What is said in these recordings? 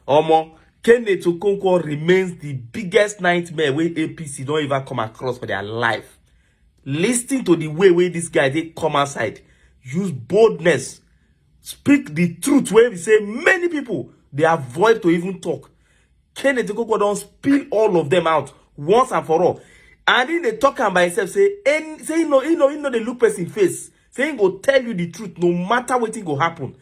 Omo, Kenneth Okonkwo remains the biggest nightmare wey APC don't even come across for their life. Listen to the way this guy they come outside, use boldness, speak the truth where we say many people they avoid to even talk. Kenneth Okonkwo don't spill all of them out once and for all. And then they talk by himself, say you know they look person face. Say he go tell you the truth no matter what thing go happen.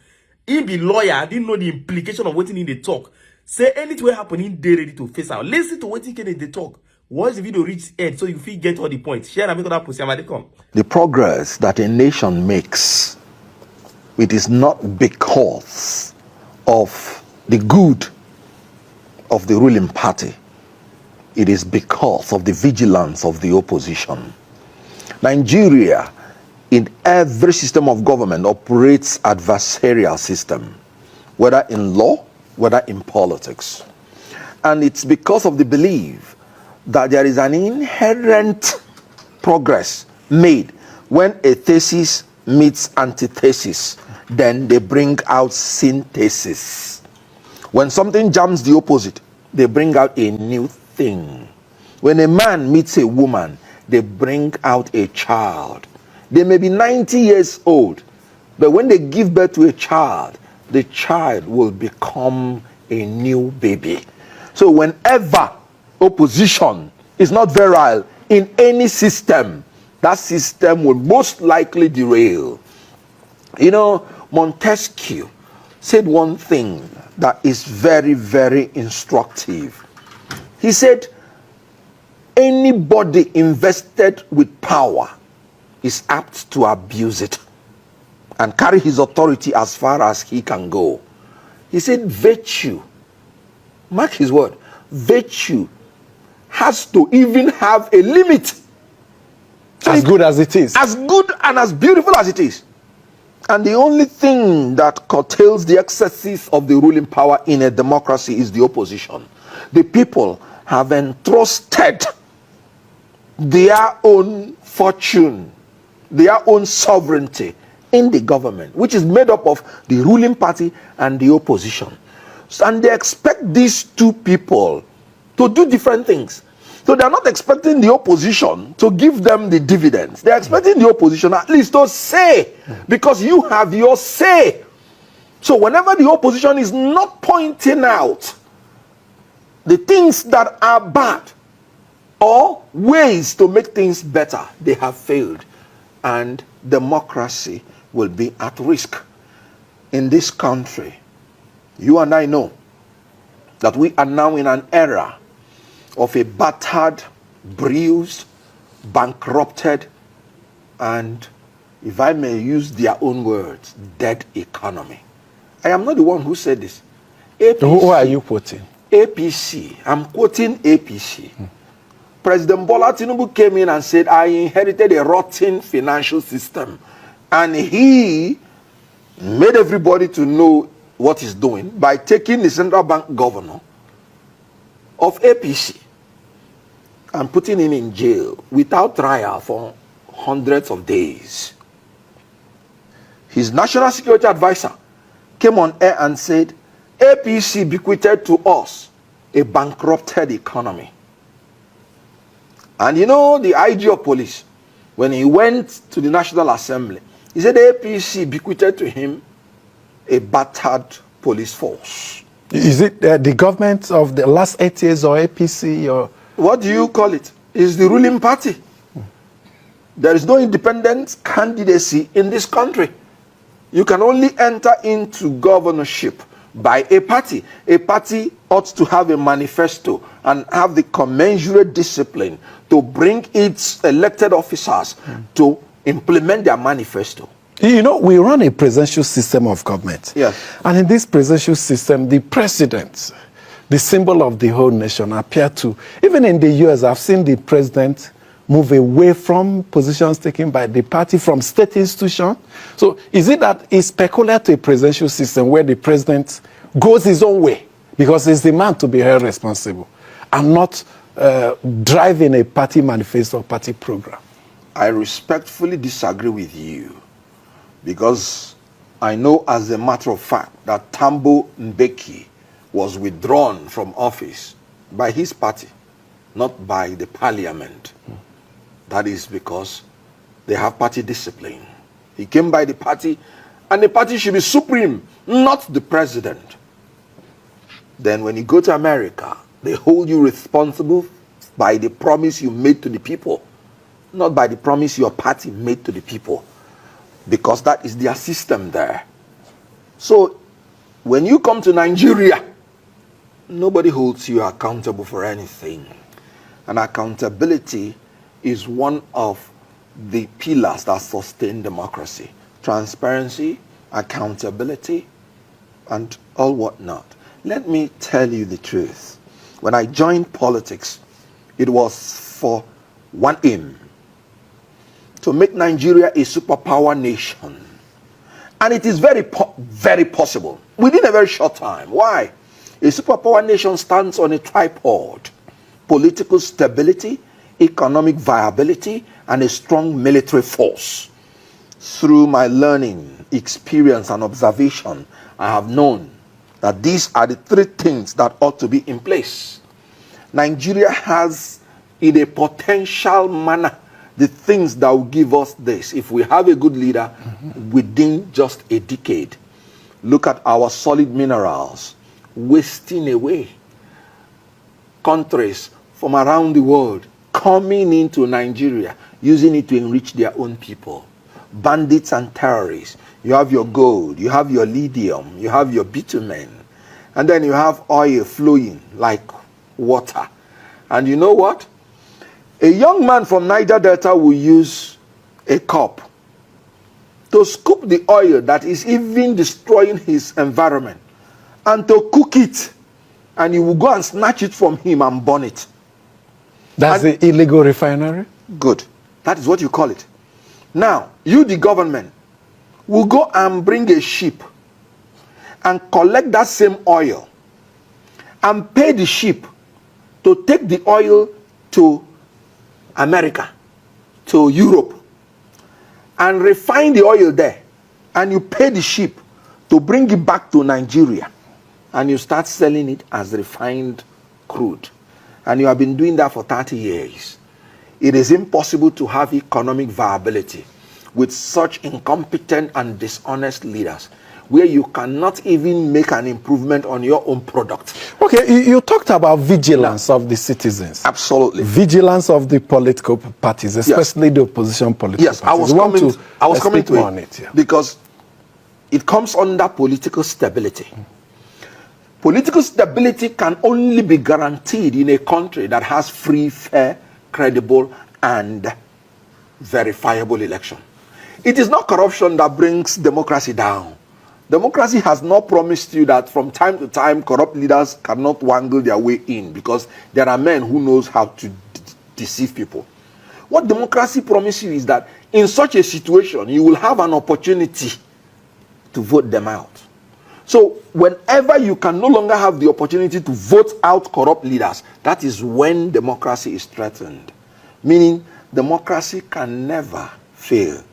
He be lawyer, I didn't know the implication of waiting in the talk. Say anything will happen, he they ready to face out. Listen to what he can in the talk. Watch the video reach end so you feel get all the points. Share and make other post. The progress that a nation makes, it is not because of the good of the ruling party. It is because of the vigilance of the opposition. Nigeria, in every system of government, operates adversarial system, whether in law, whether in politics. And it's because of the belief that there is an inherent progress made when a thesis meets antithesis, then they bring out synthesis. When something jams the opposite, they bring out a new thing. When a man meets a woman, they bring out a child. They may be 90 years old, but when they give birth to a child, the child will become a new baby. So whenever opposition is not virile in any system, that system will most likely derail. You know, Montesquieu said one thing that is very, very instructive. He said, anybody invested with power is apt to abuse it and carry his authority as far as he can go. He said, virtue, mark his word, virtue has to even have a limit. So as good as it is. As good and as beautiful as it is. And the only thing that curtails the excesses of the ruling power in a democracy is the opposition. The people have entrusted their own fortune, their own sovereignty in the government, which is made up of the ruling party and the opposition. And they expect these two people to do different things. So they're not expecting the opposition to give them the dividends. They're expecting the opposition at least to say, because you have your say. So whenever the opposition is not pointing out the things that are bad or ways to make things better, they have failed. And democracy will be at risk. In this country, you and I know that we are now in an era of a battered, bruised, bankrupted, and, if I may use their own words, dead economy. I am not the one who said this. APC, who are you quoting? APC. I'm quoting APC. President Bola Tinubu came in and said, I inherited a rotten financial system. And he made everybody to know what he's doing by taking the central bank governor of APC and putting him in jail without trial for hundreds of days. His national security advisor came on air and said, APC bequeathed to us a bankrupted economy. And you know, the IG of police, when he went to the National Assembly, he said APC bequeathed to him a battered police force. Is it the government of the last 8 years or APC or? What do you call it? It's the ruling party. There is no independent candidacy in this country. You can only enter into governorship by a party. A party ought to have a manifesto and have the commensurate discipline to bring its elected officers to implement their manifesto. You know, we run a presidential system of government. Yes. And in this presidential system, the president, the symbol of the whole nation, appear to, even in the US, I've seen the president move away from positions taken by the party from state institutions. So is it that it's peculiar to a presidential system where the president goes his own way because he's the man to be held responsible and not driving a party manifesto or party program? I respectfully disagree with you, because I know as a matter of fact that Thabo Mbeki was withdrawn from office by his party, not by the parliament. That is because they have party discipline. He came by the party, and the party should be supreme, not the president. Then when you go to America, they hold you responsible by the promise you made to the people, not by the promise your party made to the people, because that is their system there. So when you come to Nigeria, nobody holds you accountable for anything. And accountability is one of the pillars that sustain democracy. Transparency, accountability, and all whatnot. Let me tell you the truth. When I joined politics, it was for one aim: to make Nigeria a superpower nation. And it is very possible within a very short time. Why? A superpower nation stands on a tripod: political stability, economic viability, and a strong military force. Through my learning, experience, and observation, I have known that these are the three things that ought to be in place. Nigeria has, in a potential manner, the things that will give us this if we have a good leader within just a decade. Look at our solid minerals wasting away. Countries from around the world coming into Nigeria, using it to enrich their own people. Bandits and terrorists. You have your gold, you have your lithium, you have your bitumen, and then you have oil flowing like water. And you know what? A young man from Niger Delta will use a cup to scoop the oil that is even destroying his environment and to cook it, and he will go and snatch it from him and burn it. That's the illegal refinery? Good. That is what you call it. Now, you, the government, will go and bring a ship and collect that same oil and pay the ship to take the oil to America, to Europe, and refine the oil there. And you pay the ship to bring it back to Nigeria, and you start selling it as refined crude. And you have been doing that for 30 years. It is impossible to have economic viability with such incompetent and dishonest leaders, where you cannot even make an improvement on your own product. Okay, you talked about vigilance of the citizens. Absolutely. Vigilance of the political parties, especially the opposition political parties. I was coming to it, yeah. Because it comes under political stability. Political stability can only be guaranteed in a country that has free, fair, credible, and verifiable election. It is not corruption that brings democracy down. Democracy has not promised you that from time to time corrupt leaders cannot wangle their way in, because there are men who knows how to deceive people. What democracy promises you is that in such a situation, you will have an opportunity to vote them out. So whenever you can no longer have the opportunity to vote out corrupt leaders, that is when democracy is threatened. Meaning democracy can never fail,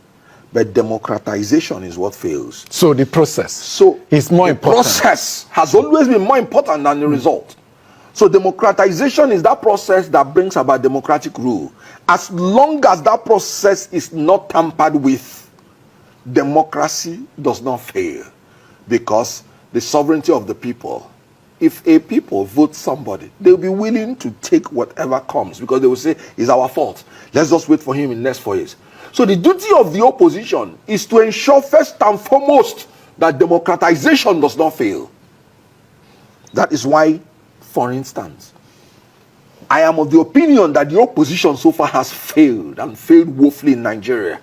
but democratization is what fails. So the process is more important. The process has always been more important than the result. So democratization is that process that brings about democratic rule. As long as that process is not tampered with, democracy does not fail. Because the sovereignty of the people, if a people vote somebody, they'll be willing to take whatever comes, because they will say, it's our fault. Let's just wait for him in the next 4 years. So the duty of the opposition is to ensure first and foremost that democratization does not fail. That is why, for instance, I am of the opinion that the opposition so far has failed, and failed woefully in Nigeria.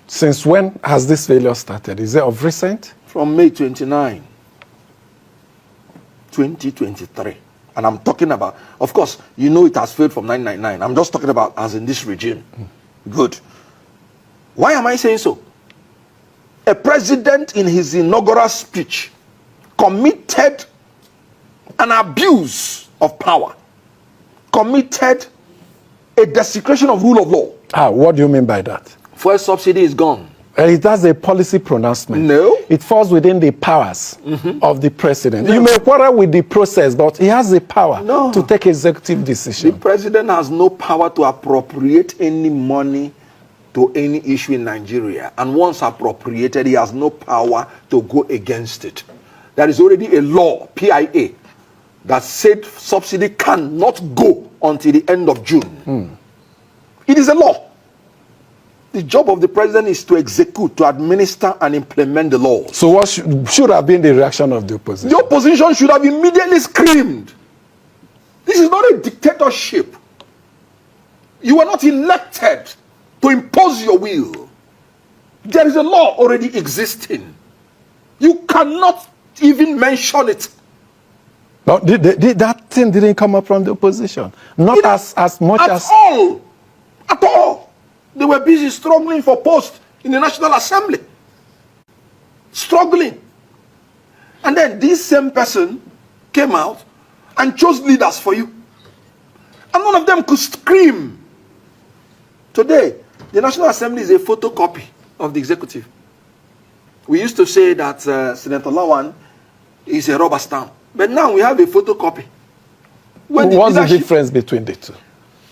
Since when has this failure started? Is it of recent? From May 29, 2023. And I'm talking about, of course, you know it has failed from 1999. I'm just talking about as in this regime. Good. Why am I saying so? A president in his inaugural speech committed an abuse of power, committed a desecration of rule of law. What do you mean by that? Fuel subsidy is gone. It has a policy pronouncement. No. It falls within the powers of the president. You may quarrel with the process, but he has the power to take executive The decision. president has no power to appropriate any money to any issue in Nigeria. And once appropriated, he has no power to go against it. There is already a law, PIA, that said subsidy cannot go until the end of June. It is a law. The job of the president is to execute, to administer and implement the laws. So what should have been the reaction of the opposition? The opposition should have immediately screamed. This is not a dictatorship. You are not elected to impose your will. There is a law already existing. You cannot even mention it. No, that thing didn't come up from the opposition. Not as much At as... all. At all. They were busy struggling for post in the National Assembly. Struggling. And then this same person came out and chose leaders for you. And none of them could scream. Today, the National Assembly is a photocopy of the executive. We used to say that Senator Lawan is a rubber stamp. But now we have a photocopy. What's the difference between the two?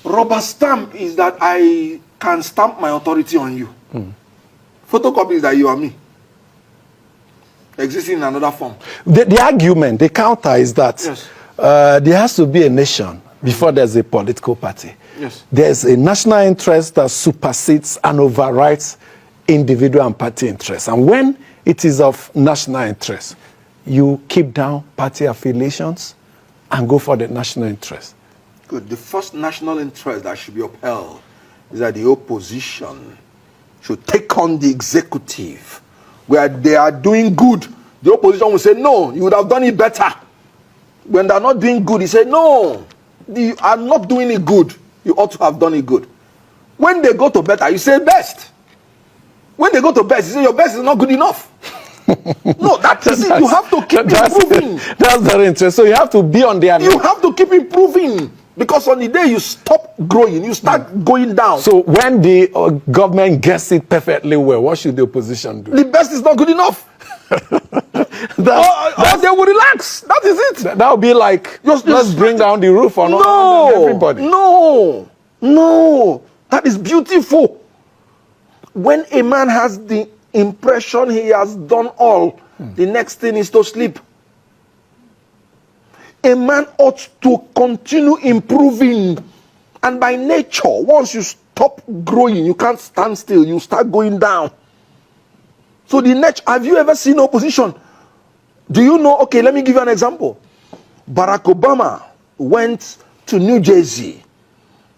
Rubber stamp is that I can stamp my authority on you. Photocopy is that you are me. Existing in another form. The argument, the counter is that Yes. there has to be a nation before there's a political party. Yes. There's a national interest that supersedes and overrides individual and party interests. And when it is of national interest, you keep down party affiliations and go for the national interest. Good. The first national interest that should be upheld is that the opposition should take on the executive. Where they are doing good, the opposition will say, no, you would have done it better. When they're not doing good, he said, no, you are not doing it good. You ought to have done it good. When they go to better, you say best. When they go to best, you say your best is not good enough. No, that is it. You have to keep improving. That's very interesting. So you have to be on their... You have to keep improving. Because on the day you stop growing, you start going down. So when the government gets it perfectly well, what should the opposition do? The best is not good enough. Or they will relax. That is it. That would be like, let's bring down the roof on everybody. No. That is beautiful. When a man has the impression he has done all, the next thing is to sleep. A man ought to continue improving. And by nature, once you stop growing, you can't stand still. You start going down. So the next, have you ever seen opposition? Do you know? Okay, let me give you an example. Barack Obama went to New Jersey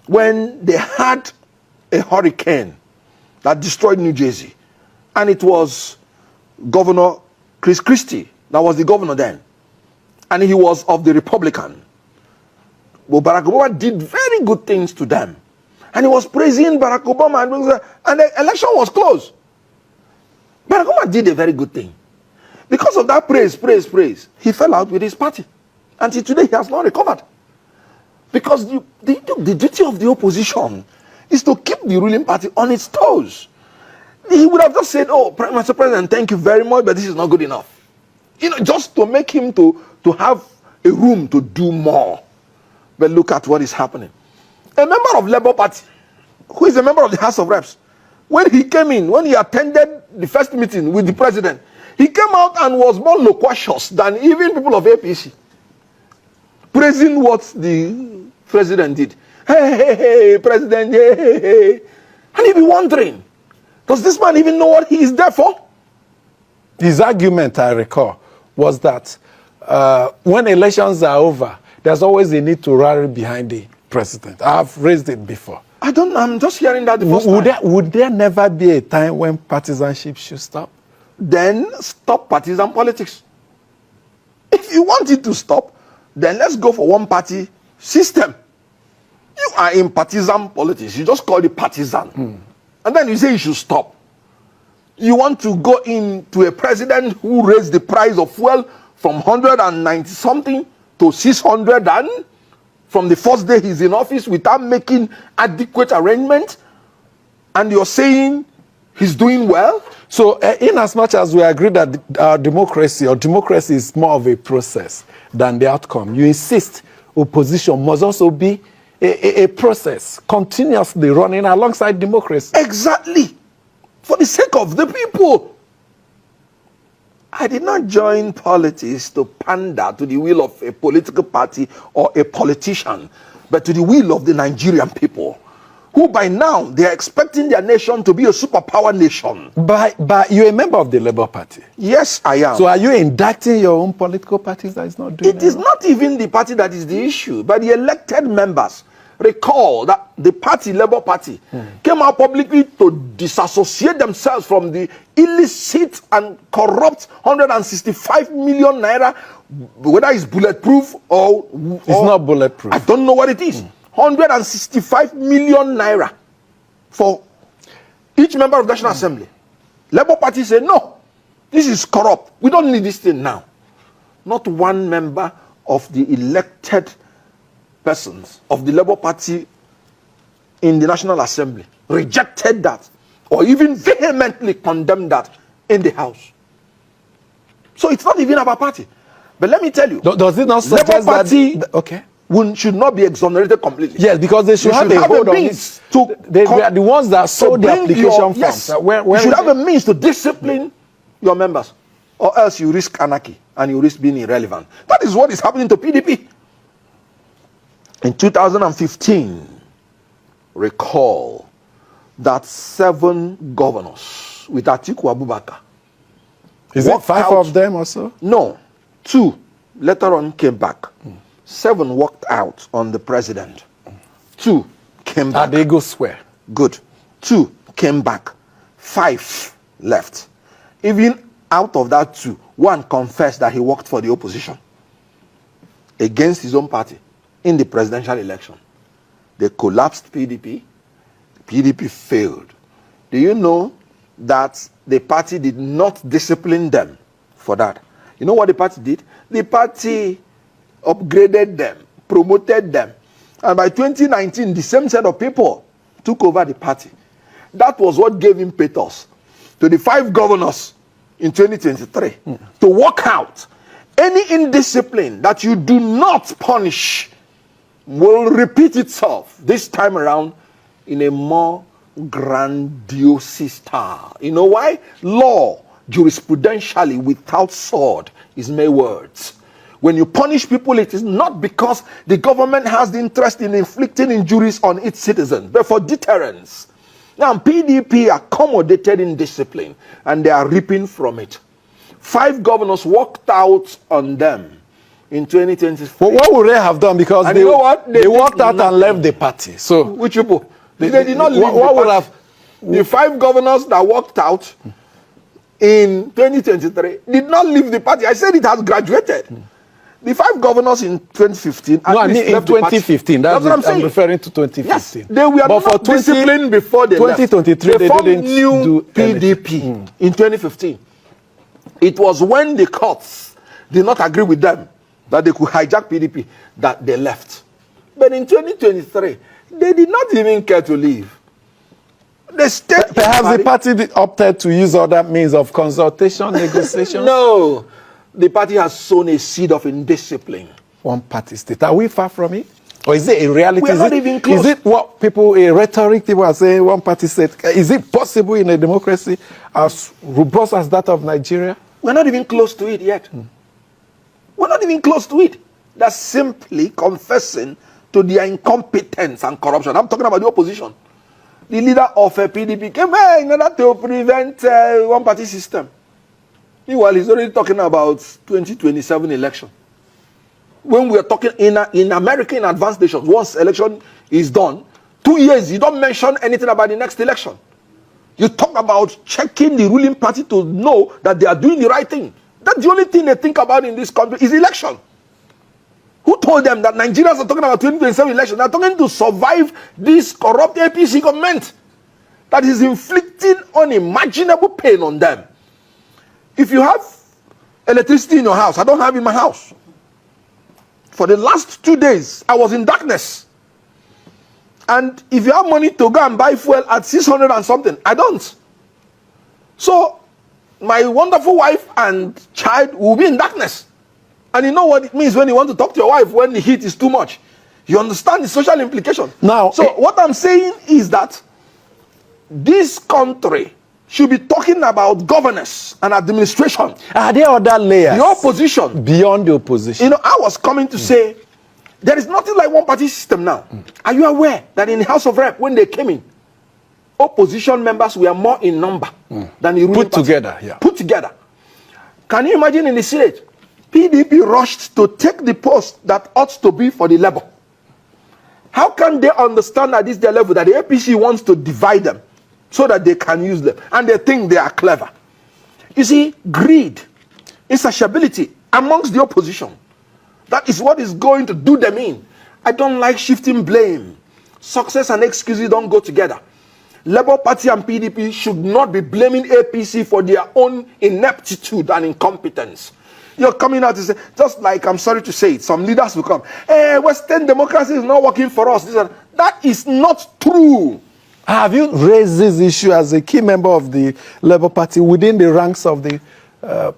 when they had a hurricane that destroyed New Jersey. And it was Governor Chris Christie that was the governor then. And he was of the Republican. But Barack Obama did very good things to them. And he was praising Barack Obama. And the election was close. Barack Obama did a very good thing. Because of that praise, he fell out with his party. Until today, he has not recovered. Because the duty of the opposition is to keep the ruling party on its toes. He would have just said, oh, Mr. President, thank you very much, but this is not good enough. You know, just to make him to have a room to do more. But look at what is happening. A member of Labour Party, who is a member of the House of Reps, when he came in, when he attended the first meeting with the president, he came out and was more loquacious than even people of APC, praising what the president did. Hey, president, hey. And he'd be wondering, does this man even know what he is there for? His argument, I recall, was that when elections are over, there's always a need to rally behind the president. I've raised it before. I'm just hearing that the first time. Would there never be a time when partisanship should stop? Then stop partisan politics. If you want it to stop, then let's go for one party system. You are in partisan politics. You just call it partisan. And then you say you should stop. You want to go into a president who raised the price of fuel from 190 something to 600 and from the first day he's in office without making adequate arrangement, and you're saying He's doing well. So, in as much as we agree that our democracy is more of a process than the outcome, you insist opposition must also be a process continuously running alongside democracy. Exactly. For the sake of the people. I did not join politics to pander to the will of a political party or a politician, but to the will of the Nigerian people, who by now they are expecting their nation to be a superpower nation. But you're a member of the Labour Party. Yes, I am. So are you indicting your own political parties that is not doing It is not even the party that is the issue, but the elected members. Recall that the party, Labour Party, came out publicly to disassociate themselves from the illicit and corrupt 165 million naira, whether it's bulletproof or It's not bulletproof. I don't know what it is. 165 million naira for each member of the National Assembly. Labour Party said, no, this is corrupt. We don't need this thing now. Not one member of the elected persons of the Labour Party in the National Assembly rejected that or even vehemently condemned that in the House. So it's not even about party. But let me tell you, Does it not suggest Labour Party okay? should not be exonerated completely. Yes, because they should have a hold on means it. They are the ones that sold the application forms. Yes, you should have a means to discipline your members, or else you risk anarchy and you risk being irrelevant. That is what is happening to PDP. In 2015, recall that 7 governors with Atiku Abubakar. Is it 5 of them or so? No, 2 later on came back. 7 walked out on the president. 2 came back. They go swear. Good. 2 came back. 5 left. Even out of that 2, 1 confessed that he worked for the opposition against his own party in the presidential election. They collapsed PDP. PDP failed. Do you know that the party did not discipline them for that? You know what the party did? The party upgraded them, promoted them. And by 2019, the same set of people took over the party. That was what gave impetus to the 5 governors in 2023 to walk out. Any indiscipline that you do not punish will repeat itself this time around in a more grandiose style. You know why? Law, jurisprudentially, without sword, is mere words. When you punish people, it is not because the government has the interest in inflicting injuries on its citizens, but for deterrence. Now, PDP accommodated in discipline, and they are reaping from it. 5 governors walked out on them in 2024. But what would they have done? Because And you know what? They walked out and left the party. So which people? They did not leave what the would party. The 5 governors that walked out in 2023 did not leave the party. I said it has graduated. The 5 governors in 2015. No, I mean in 2015. That's what I'm saying. I'm referring to 2015. Yes, they were but not disciplined before they 2023, left. they didn't new do PDP in 2015. It was when the courts did not agree with them that they could hijack PDP that they left. But in 2023, they did not even care to leave. They stayed. Perhaps the party opted to use other means of consultation, negotiation. No, the party has sown a seed of indiscipline. One party state. Are we far from it? Or is it a reality? We are not even close. Is it what people, a rhetoric people are saying, one party state? Is it possible in a democracy as robust as that of Nigeria? We're not even close to it yet. We're not even close to it. That's simply confessing to their incompetence and corruption. I'm talking about the opposition. The leader of a PDP came here in order to prevent one-party system. Meanwhile, he's already talking about 2027 election. When we are talking in America, in advanced nations, once election is done, 2 years, you don't mention anything about the next election. You talk about checking the ruling party to know that they are doing the right thing. That's the only thing they think about in this country is election. Who told them that Nigerians are talking about 2027 election? They're talking to survive this corrupt APC government that is inflicting unimaginable pain on them. If you have electricity in your house, I don't have it in my house. For the last 2 days, I was in darkness. And if you have money to go and buy fuel at 600 and something, I don't. So my wonderful wife and child will be in darkness. And you know what it means when you want to talk to your wife when the heat is too much. You understand the social implication. Now, so what I'm saying is that this country should be talking about governance and administration. Are there other layers? The opposition. Beyond the opposition. You know, I was coming to say, there is nothing like one party system now. Are you aware that in the House of Rep, when they came in, opposition members were more in number than the ruling Put party. together, yeah. Put together. Can you imagine in the Senate, PDP rushed to take the post that ought to be for the Labour. How can they understand at this their level that the APC wants to divide them so that they can use them, and they think they are clever? You see, greed, insatiability amongst the opposition, that is what is going to do them in. I don't like shifting blame. Success and excuses don't go together. Labour Party and PDP should not be blaming APC for their own ineptitude and incompetence. You're coming out to say, just like, I'm sorry to say it, some leaders will come, Western democracy is not working for us. That is not true. Have you raised this issue as a key member of the Labour Party within the ranks of the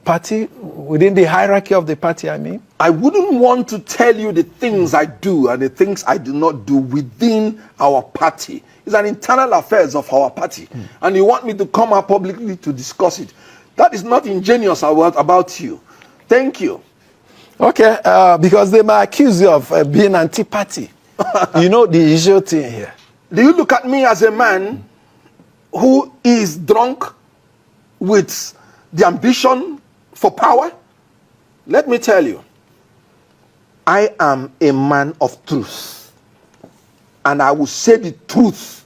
party, within the hierarchy of the party, I mean? I wouldn't want to tell you the things I do and the things I do not do within our party. It's an internal affairs of our party. And you want me to come out publicly to discuss it. That is not ingenious about you. Thank you. Okay, because they might accuse you of being anti-party. You know the issue thing here. Do you look at me as a man who is drunk with the ambition for power? Let me tell you, I am a man of truth. And I will say the truth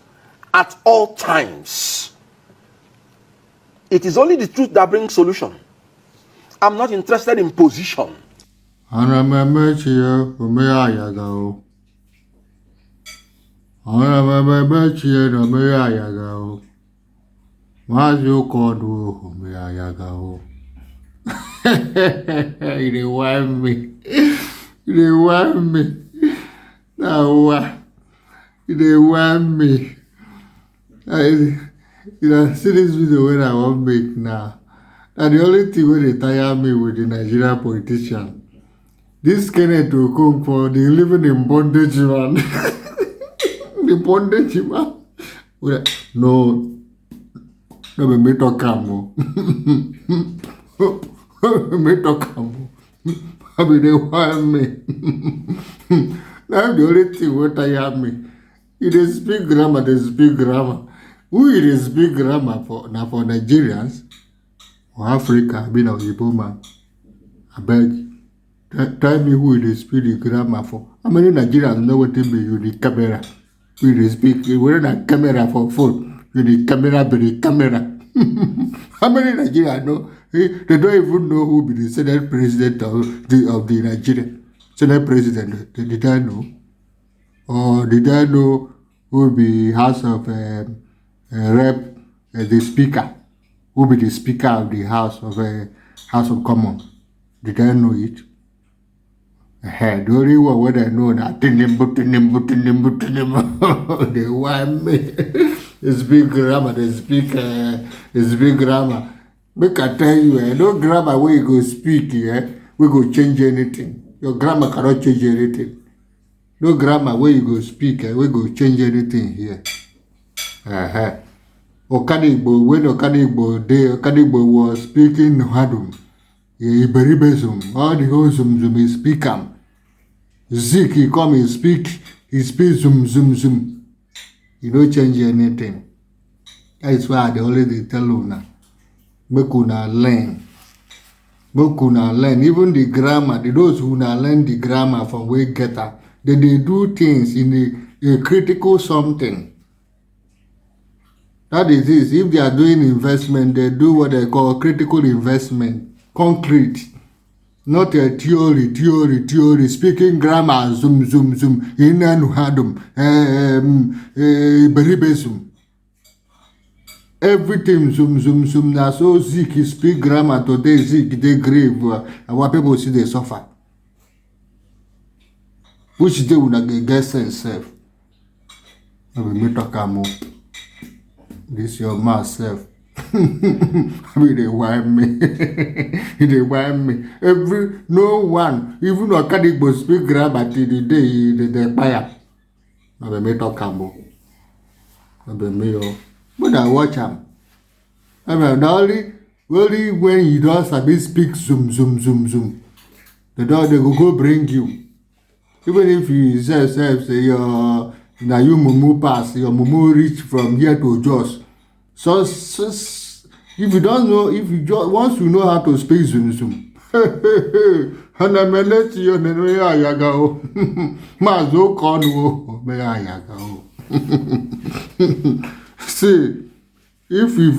at all times. It is only the truth that brings solution. I'm not interested in position. They want me. They want me. Now, they want me. See this video when I want make now. And the only thing when they tire me with the Nigerian politician, this Kenneth Okonkwo, they living in bondage, man. The bondage, man. No, me talk more. Me talk more. I mean, they want me. That's the only thing what tire me. It is speak grammar, they speak grammar. Who it is speak grammar for? Now for Nigerians or Africa, being a Igbo man. I beg, tell me who it is speak the grammar for. How many Nigerians know what they mean? You the camera. We they speak. We're not camera for phone. You the camera, be the camera. How many Nigerians know? They don't even know who be the Senate president of the Nigeria. Senate president. Did I know? Or did I know who be House of Rep, the Speaker? Who be the Speaker of the House of Commons? Did I know it? The only one what I know that they want me. They speak grammar, they speak grammar. Make I tell you, no grammar where you go speak, we go change anything. Your grammar cannot change anything. No grammar where you go speak, we go change anything here. Okanigbo, when Okanigbo was speaking Hadum, Iberibesum, all the whole Zum is speak am. Zik, he come and speak, he speak Zum. You don't change anything. That's why they already tell you now. Make una learn. Even the grammar, those who now learn the grammar from way getter, they do things in a critical something. That is this. If they are doing investment, they do what they call critical investment. Concrete. Not a theory. Speaking grammar, zoom. Inanu hadum. Beribesum. Everything zoom. Now so Zik speak grammar today. Zik they grave. And what people see they suffer. Which they will not get sense. I will make a come up. This your mass self. I mean, they whine me. They whine me. No one, even Okadigbo speak grammar till the day they expire. I be me talk cambo. I be me but I watch him. I mean, the only when you don't sabi speak zoom. They go bring you. Even if you say your na you mumu pass, your mumu reach from here to Jos. So if you don't know, if you just once you know how to speak zoom. And I may let you know ayaga. Mazo konwo me ayaga. See, if you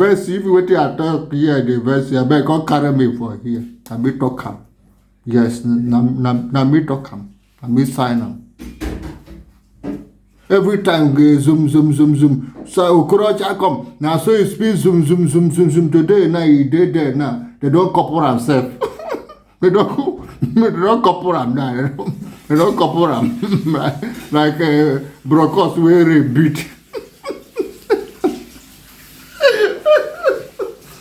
wait to talk here, the verse, I beg God carry me for here. I be talk am. Yes, na me talk am. I me sign am. Every time go zoom. So Okorocha come. Now so you speak zoom. Today now he did there now. They don't couple themselves. they don't couple them now. They don't couple them like brocos wearing beat.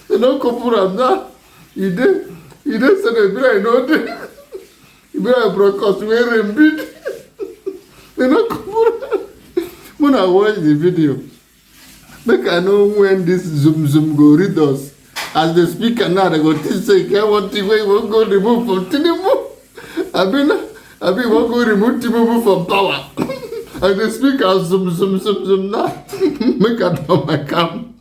They don't couple them now. He did celebrate no day. He be like brocos wearing beat. They don't couple them. When I watch the video, make I know when this zoom go read us. As the speaker now, they go to say, "Get one thing where you won't go remove from Tinubu." I mean, won't go remove Tinubu from power. As the speaker zoom now, make I know my cam.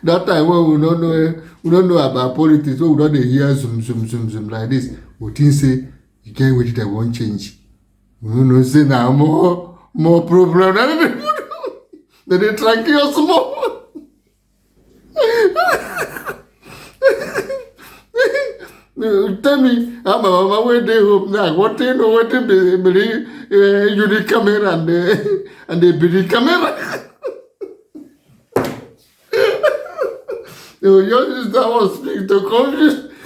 That time when we don't know about politics, we don't hear zoom like this. We think say, you can't wait that won't change. We don't know say now more problem than people do. They try to kill us more. Tell me, I'm on my way there home now. What you know? What you the camera and the video camera. You use that one speak to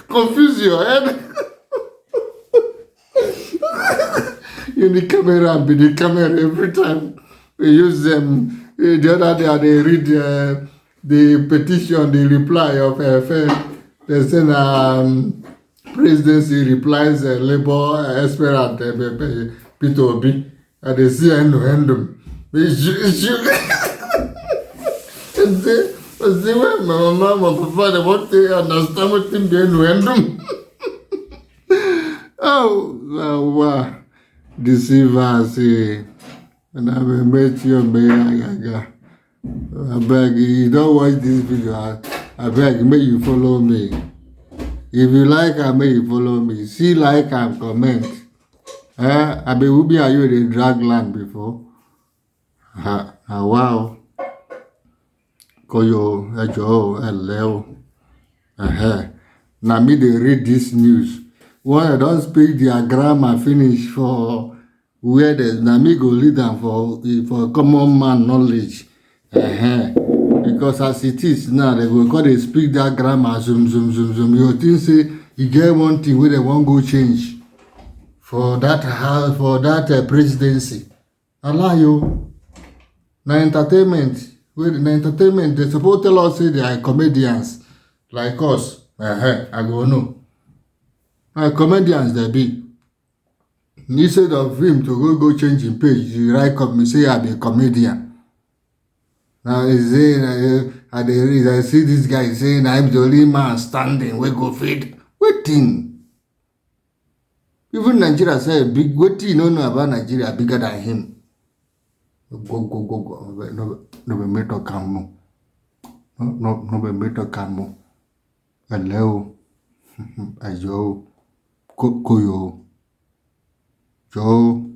confuse your head. You the camera and the camera every time we use them. The other day they read the petition, the reply of FN. They say presidency replies labor aspirant Peter Obi, and they see endum. And say when my mama, my papa, they want to understand what thing they endum. Oh wow. Deceiver say, and I will make you I beg you don't watch this video. I beg make you follow me. If you like, I make you follow me. See like and comment. I be Ubi are you in the drag land before? Wow. Koyo ejo eleo. Now me they read this news. One I don't speak their grammar finish for where the Nami go lead them for common man knowledge. Because as it is now, they go call they speak that grammar zoom. You think say you get one thing where they won't go change for that house, for that presidency. Allah you. Now entertainment, they suppose tell us say they are comedians like us. I go no. Comedians they be. Instead of him to go change his page, you write me say I be a comedian. Now he's saying I see this guy saying I'm the only man standing, we go feed. Waiting. Even Nigeria say big waiting no know about Nigeria bigger than him. Go. No be meto kamo. No be meto kamo. Hello. Ayo. Koyo. Joe.